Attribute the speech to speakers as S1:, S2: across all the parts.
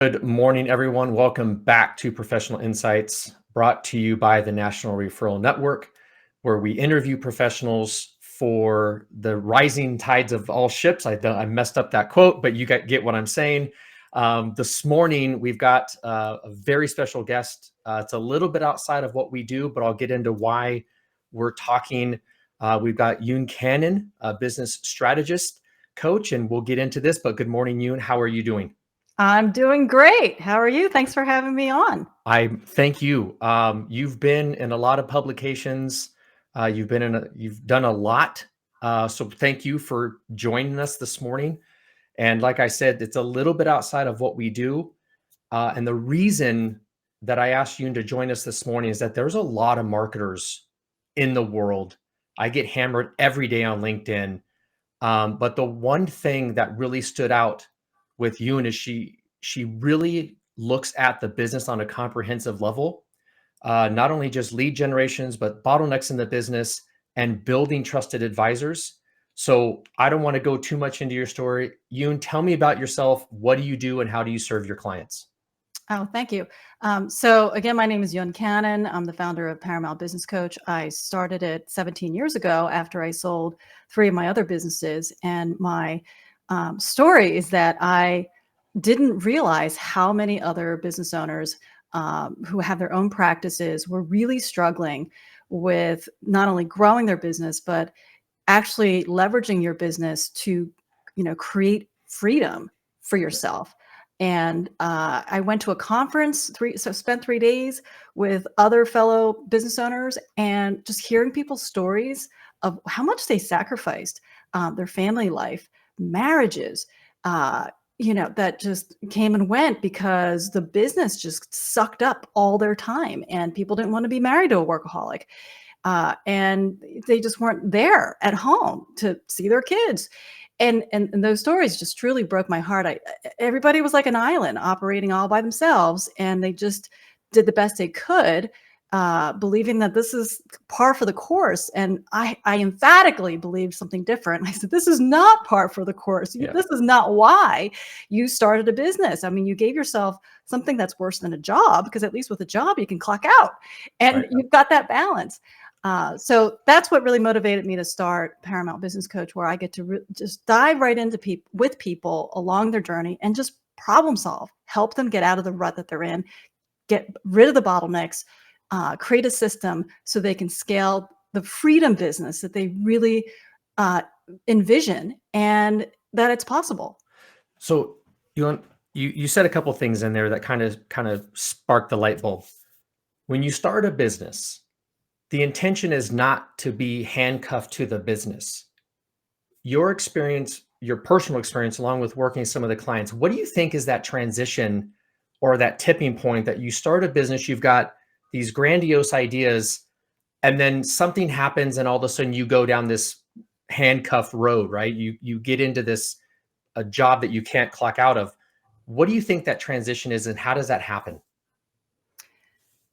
S1: Good morning, everyone. Welcome back to Professional Insights, brought to you by the National Referral Network, where we interview professionals for the rising tides of all ships. I messed up that quote, but you get what I'm saying. This morning, we've got a very special guest. It's a little bit outside of what we do, but I'll get into why we're talking. We've got Yoon Cannon, a business strategist coach, and we'll get into this. But good morning, Yoon. How are you doing?
S2: I'm doing great. How are you? Thanks for having me on.
S1: I thank you. You've been in a lot of publications. You've done a lot. So thank you for joining us this morning. And like I said, it's a little bit outside of what we do. And the reason that I asked you to join us this morning is that there's a lot of marketers in the world. I get hammered every day on LinkedIn. But the one thing that really stood out with Yoon is she really looks at the business on a comprehensive level, not only just lead generations, but bottlenecks in the business and building trusted advisors. So I don't want to go too much into your story. Yoon, tell me about yourself. What do you do and how do you serve your clients?
S2: Oh, thank you. So again, my name is Yoon Cannon. I'm the founder of Paramount Business Coach. I started it 17 years ago after I sold 3 of my other businesses. And my story is that I didn't realize how many other business owners who have their own practices were really struggling with not only growing their business, but actually leveraging your business to, create freedom for yourself. And I went to a conference, spent 3 days with other fellow business owners and just hearing people's stories of how much they sacrificed, their family life, marriages, that just came and went because the business just sucked up all their time and people didn't want to be married to a workaholic. And they just weren't there at home to see their kids. And those stories just truly broke my heart. Everybody was like an island operating all by themselves, and they just did the best they could, believing that this is par for the course. And I emphatically believed something different. I said, this is not par for the course.
S1: Yeah.
S2: This is not why you started a business. I mean, you gave yourself something that's worse than a job, because at least with a job, you can clock out and
S1: Right.
S2: you've got that balance. So that's what really motivated me to start Paramount Business Coach, where I get to just dive right into with people along their journey and just problem solve, help them get out of the rut that they're in, get rid of the bottlenecks, create a system so they can scale the freedom business that they really envision, and that it's possible.
S1: So you said a couple things in there that kind of sparked the light bulb. When you start a business, the intention is not to be handcuffed to the business. Your experience, your personal experience, along with working with some of the clients, what do you think is that transition or that tipping point that you start a business, you've got these grandiose ideas, and then something happens and all of a sudden you go down this handcuff road, right? You get into a job that you can't clock out of. What do you think that transition is and how does that happen?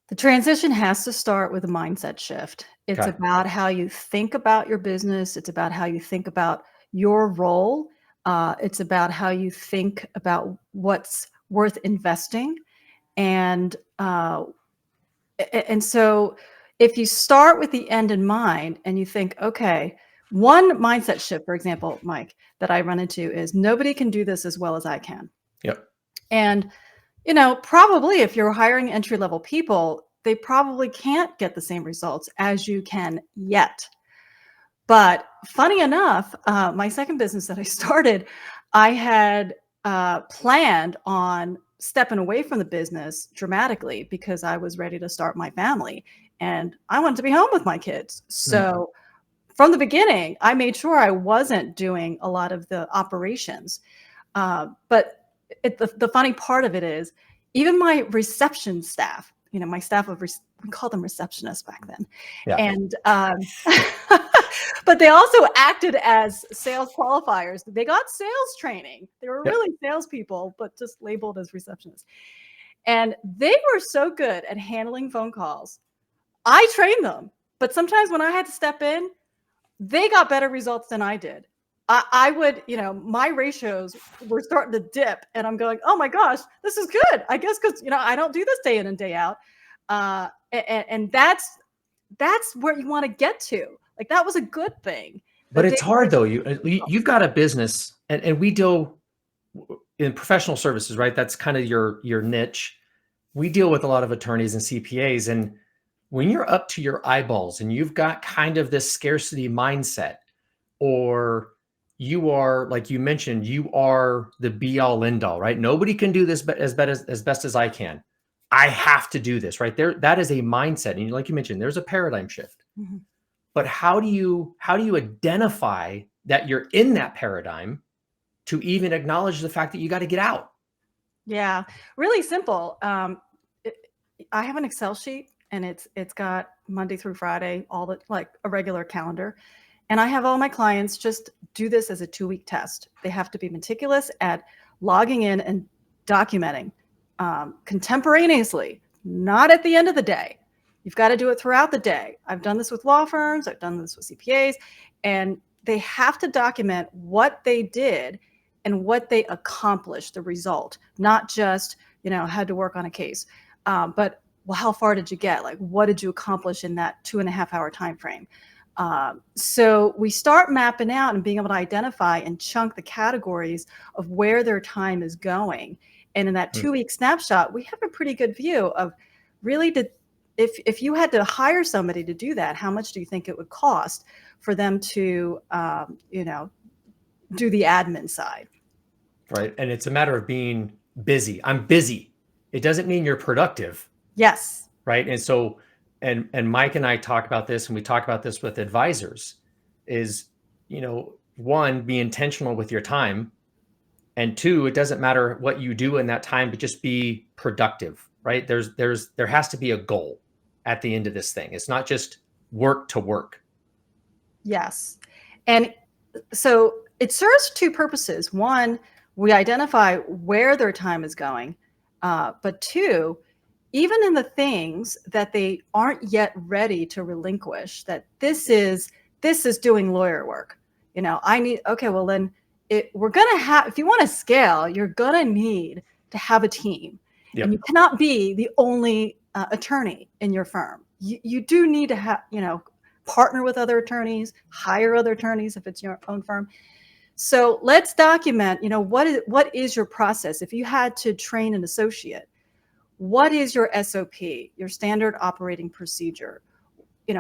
S2: The transition has to start with a mindset shift. It's
S1: Okay.
S2: about how you think about your business. It's about how you think about your role. It's about how you think about what's worth investing. And so if you start with the end in mind and you think, okay, one mindset shift, for example, Mike, that I run into is nobody can do this as well as I can.
S1: Yep.
S2: And probably if you're hiring entry-level people, they probably can't get the same results as you can yet. But funny enough, my second business that I started, I had planned on stepping away from the business dramatically because I was ready to start my family and I wanted to be home with my kids. So from the beginning, I made sure I wasn't doing a lot of the operations. But the funny part of it is, even my reception staff, my staff of, we called them receptionists back then.
S1: Yeah.
S2: And, but they also acted as sales qualifiers. They got sales training. They were really salespeople, but just labeled as receptionists. And they were so good at handling phone calls. I trained them, but sometimes when I had to step in, they got better results than I did. I would, my ratios were starting to dip, and I'm going, oh my gosh, this is good. I guess because I don't do this day in and day out, and that's where you want to get to. Like that was a good thing. The
S1: But
S2: day
S1: it's hard though. You've got a business, and we deal in professional services, right? That's kind of your niche. We deal with a lot of attorneys and CPAs, and when you're up to your eyeballs and you've got kind of this scarcity mindset, or you are, like you mentioned, you are the be all end all, right? Nobody can do this as best as I can. I have to do this, right? There, that is a mindset. And like you mentioned, there's a paradigm shift.
S2: Mhm.
S1: But how do you identify that you're in that paradigm to even acknowledge the fact that you got to get out?
S2: Yeah, really simple. I have an Excel sheet, and it's got Monday through Friday, all the like a regular calendar. And I have all my clients just do this as a 2-week test. They have to be meticulous at logging in and documenting contemporaneously, not at the end of the day. You've got to do it throughout the day. I've done this with law firms. I've done this with CPAs, and they have to document what they did and what they accomplished, the result, not just, had to work on a case, but well, how far did you get? Like, what did you accomplish in that 2.5-hour time frame? So we start mapping out and being able to identify and chunk the categories of where their time is going. And in that 2-week snapshot, we have a pretty good view of really if you had to hire somebody to do that, how much do you think it would cost for them to, do the admin side?
S1: Right. And it's a matter of being busy. I'm busy. It doesn't mean you're productive.
S2: Yes.
S1: Right. And so, and Mike and I talk about this, and we talk about this with advisors, is, one, be intentional with your time. And two, it doesn't matter what you do in that time, but just be productive, right? There has to be a goal at the end of this thing. It's not just work to work.
S2: Yes. And so it serves two purposes. One, we identify where their time is going. But two, even in the things that they aren't yet ready to relinquish, that this is doing lawyer work. Okay, well then we're going to have, if you want to scale, you're going to need to have a team.
S1: Yep.
S2: And you cannot be the only attorney in your firm. You do need to have, partner with other attorneys, hire other attorneys if it's your own firm. So let's document, what is your process? If you had to train an associate, what is your SOP, your standard operating procedure?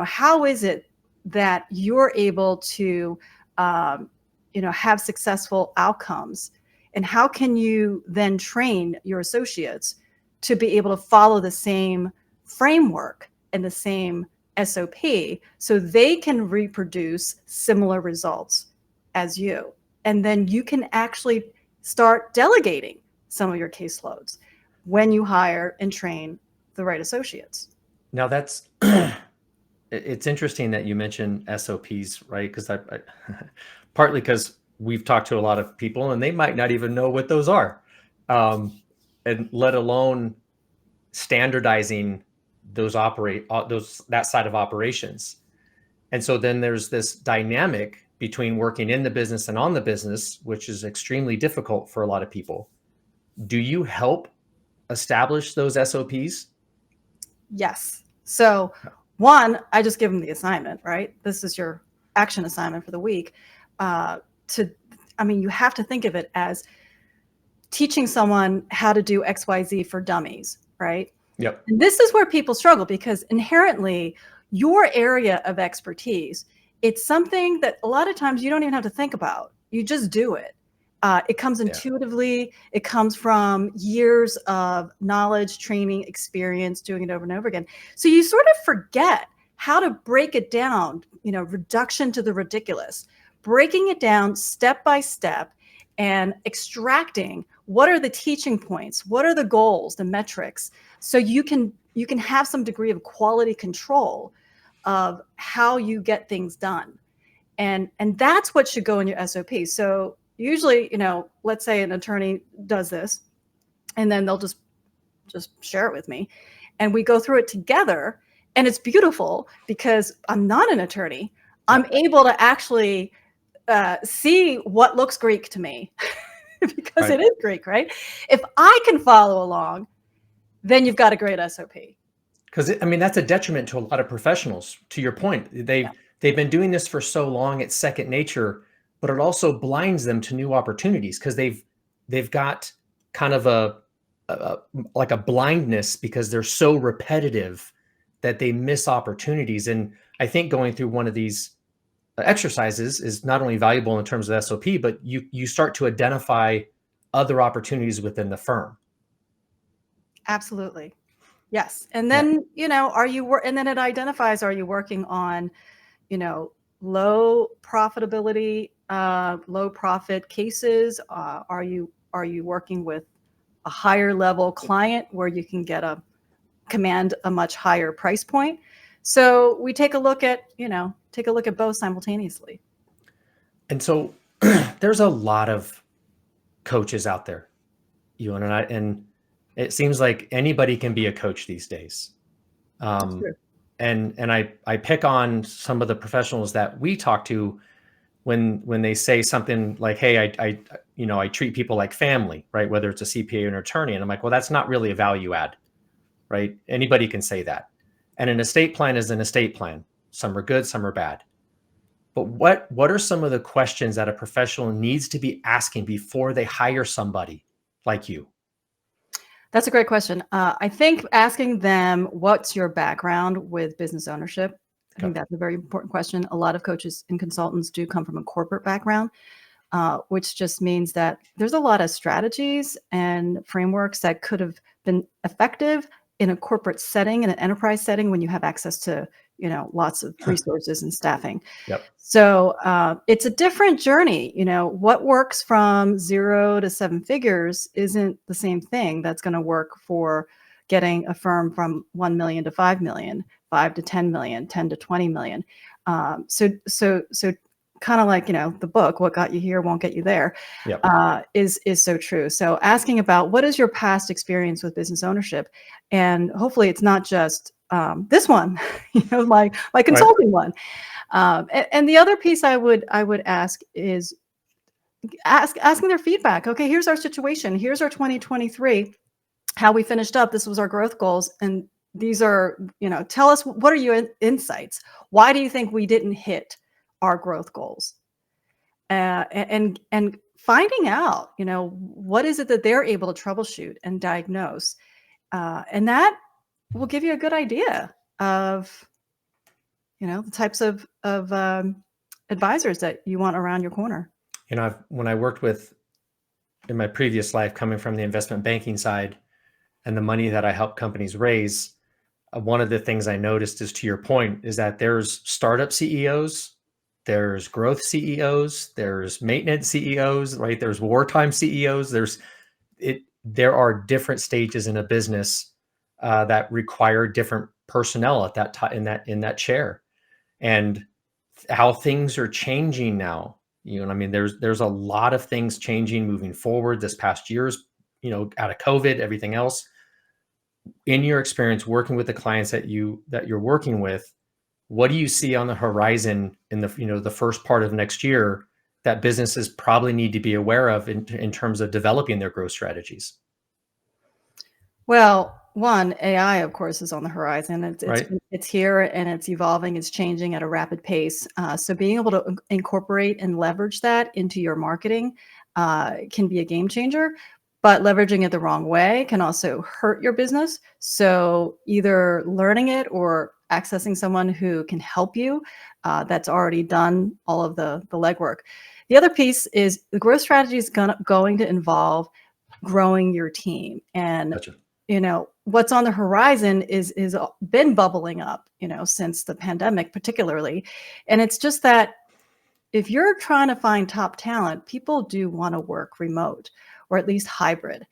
S2: How is it that you're able to, have successful outcomes? And how can you then train your associates to be able to follow the same framework and the same SOP so they can reproduce similar results as you? And then you can actually start delegating some of your caseloads when you hire and train the right associates.
S1: Now that's, it's interesting that you mentioned SOPs, right? Because I partly because we've talked to a lot of people and they might not even know what those are, and let alone standardizing that side of operations. And so then there's this dynamic between working in the business and on the business, which is extremely difficult for a lot of people. Do you help establish those SOPs?
S2: Yes. So one, I just give them the assignment, right? This is your action assignment for the week. You have to think of it as teaching someone how to do XYZ for dummies, right?
S1: Yep.
S2: And this is where people struggle, because inherently your area of expertise, it's something that a lot of times you don't even have to think about. You just do it. It comes intuitively. It comes from years of knowledge, training, experience, doing it over and over again. So you sort of forget how to break it down, reduction to the ridiculous, breaking it down step by step and extracting what are the teaching points, what are the goals, the metrics, so you can have some degree of quality control of how you get things done. And that's what should go in your SOP. So usually, let's say an attorney does this, and then they'll just share it with me, and we go through it together. And it's beautiful because I'm not an attorney. I'm able to actually see what looks Greek to me because
S1: Right.
S2: it is Greek, right? If I can follow along, then you've got a great SOP.
S1: Because I mean, that's a detriment to a lot of professionals. To your point,
S2: Yeah.
S1: they've been doing this for so long, it's second nature, but it also blinds them to new opportunities because they've got kind of a like a blindness because they're so repetitive that they miss opportunities. And I think going through one of these exercises is not only valuable in terms of SOP, but you start to identify other opportunities within the firm.
S2: Absolutely. Yes. And
S1: Yeah.
S2: then, and then it identifies, are you working on, low profitability, low profit cases? Are you working with a higher level client where you can command a much higher price point? So we take a look at both simultaneously.
S1: And so there's a lot of coaches out there, and it seems like anybody can be a coach these days.
S2: That's
S1: Um,
S2: true.
S1: and I pick on some of the professionals that we talk to when they say something like, "Hey, I treat people like family," right? Whether it's a CPA or an attorney, and I'm like, "Well, that's not really a value add, right? Anybody can say that." And an estate plan is an estate plan. Some are good, some are bad. But what are some of the questions that a professional needs to be asking before they hire somebody like you?
S2: That's a great question. I think asking them, what's your background with business ownership? I
S1: Okay.
S2: think that's a very important question. A lot of coaches and consultants do come from a corporate background, which just means that there's a lot of strategies and frameworks that could have been effective in a corporate setting, in an enterprise setting, when you have access to, lots of resources and staffing.
S1: Yep.
S2: So it's a different journey. What works from 0 to 7 figures isn't the same thing that's going to work for getting a firm from 1 million to 5 million, 5 to 10 million, 10 to 20 million. So kind of like, the book, "What got you here won't get you there,"
S1: Yep.
S2: is so true. So asking about, what is your past experience with business ownership? And hopefully it's not just this one, my
S1: Right.
S2: consulting one. And the other piece I would ask is asking their feedback. Okay, here's our situation. Here's our 2023, how we finished up. This was our growth goals, and these are, tell us, what are your insights? Why do you think we didn't hit our growth goals? And finding out, what is it that they're able to troubleshoot and diagnose, and that will give you a good idea of, the types of advisors that you want around your corner.
S1: When I worked with in my previous life, coming from the investment banking side and the money that I help companies raise, one of the things I noticed is, to your point, is that there's startup CEOs, there's growth CEOs, there's maintenance CEOs, right? There's wartime CEOs. There are different stages in a business that require different personnel at that time in that chair, and how things are changing now. I mean, there's a lot of things changing moving forward. This past year's, out of COVID, everything else. In your experience working with the clients that you're working with, what do you see on the horizon in the first part of next year that businesses probably need to be aware of in terms of developing their growth strategies?
S2: Well, one, AI, of course, is on the horizon.
S1: Right.
S2: It's here, and it's evolving. It's changing at a rapid pace. So being able to incorporate and leverage that into your marketing can be a game changer. But leveraging it the wrong way can also hurt your business. So either learning it or accessing someone who can help you, that's already done all of the legwork. The other piece is the growth strategy is going to involve growing your team. And
S1: Gotcha.
S2: What's on the horizon is been bubbling up, since the pandemic, particularly. And it's just that if you're trying to find top talent, people do want to work remote or at least hybrid.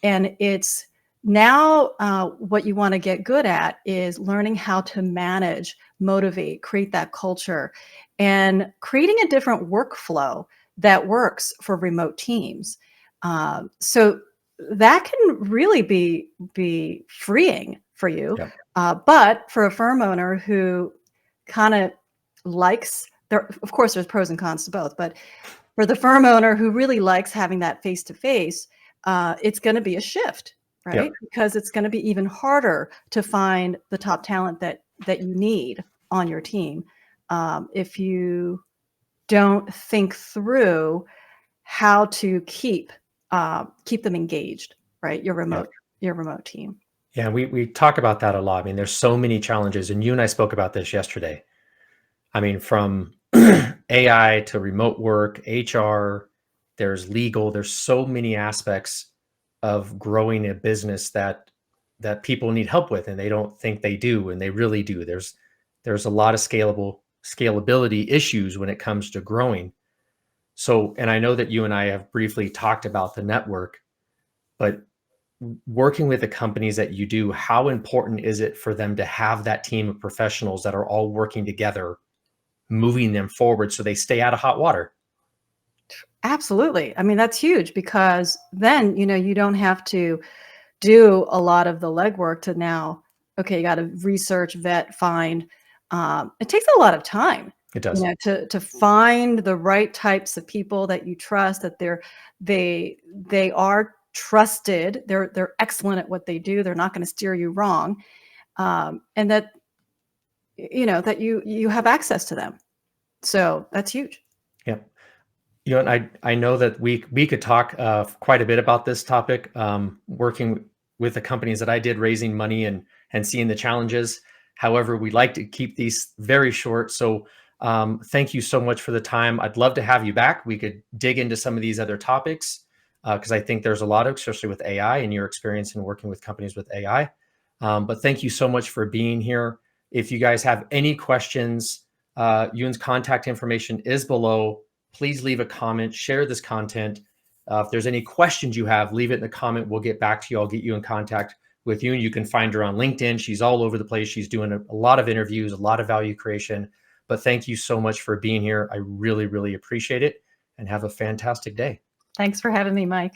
S2: And it's now what you want to get good at is learning how to manage, motivate, create that culture, and creating a different workflow that works for remote teams. So that can really be freeing for you.
S1: Yeah.
S2: But for a firm owner who kind of likes there, of course, there's pros and cons to both, but for the firm owner who really likes having that face-to-face, it's going to be a shift, right?
S1: Yep.
S2: Because it's going to be even harder to find the top talent that you need on your team if you don't think through how to keep them engaged, right? Your remote team.
S1: Yeah, we talk about that a lot. I mean, there's so many challenges, and you and I spoke about this yesterday. I mean, from AI to remote work, HR, there's legal, there's so many aspects of growing a business that people need help with, and they don't think they do, and they really do. There's a lot of scalability issues when it comes to growing. So, and I know that you and I have briefly talked about the network, but working with the companies that you do, how important is it for them to have that team of professionals that are all working together, moving them forward so they stay out of hot water?
S2: Absolutely. I mean, that's huge because then, you don't have to do a lot of the legwork to now, okay, you got to research, vet, find. It takes a lot of time,
S1: It does.
S2: to find the right types of people that you trust, that they are trusted, they're excellent at what they do, they're not going to steer you wrong, and that that you have access to them. So that's huge.
S1: Yeah. And I know that we could talk quite a bit about this topic, working with the companies that I did, raising money and seeing the challenges. However, we'd like to keep these very short. So thank you so much for the time. I'd love to have you back. We could dig into some of these other topics because I think there's a lot of, especially with AI and your experience in working with companies with AI. But thank you so much for being here. If you guys have any questions, Yoon's contact information is below. Please leave a comment, share this content. If there's any questions you have, leave it in the comment. We'll get back to you. I'll get you in contact with Yoon. You can find her on LinkedIn. She's all over the place. She's doing a lot of interviews, a lot of value creation. But thank you so much for being here. I really, really appreciate it, and have a fantastic day.
S2: Thanks for having me, Mike.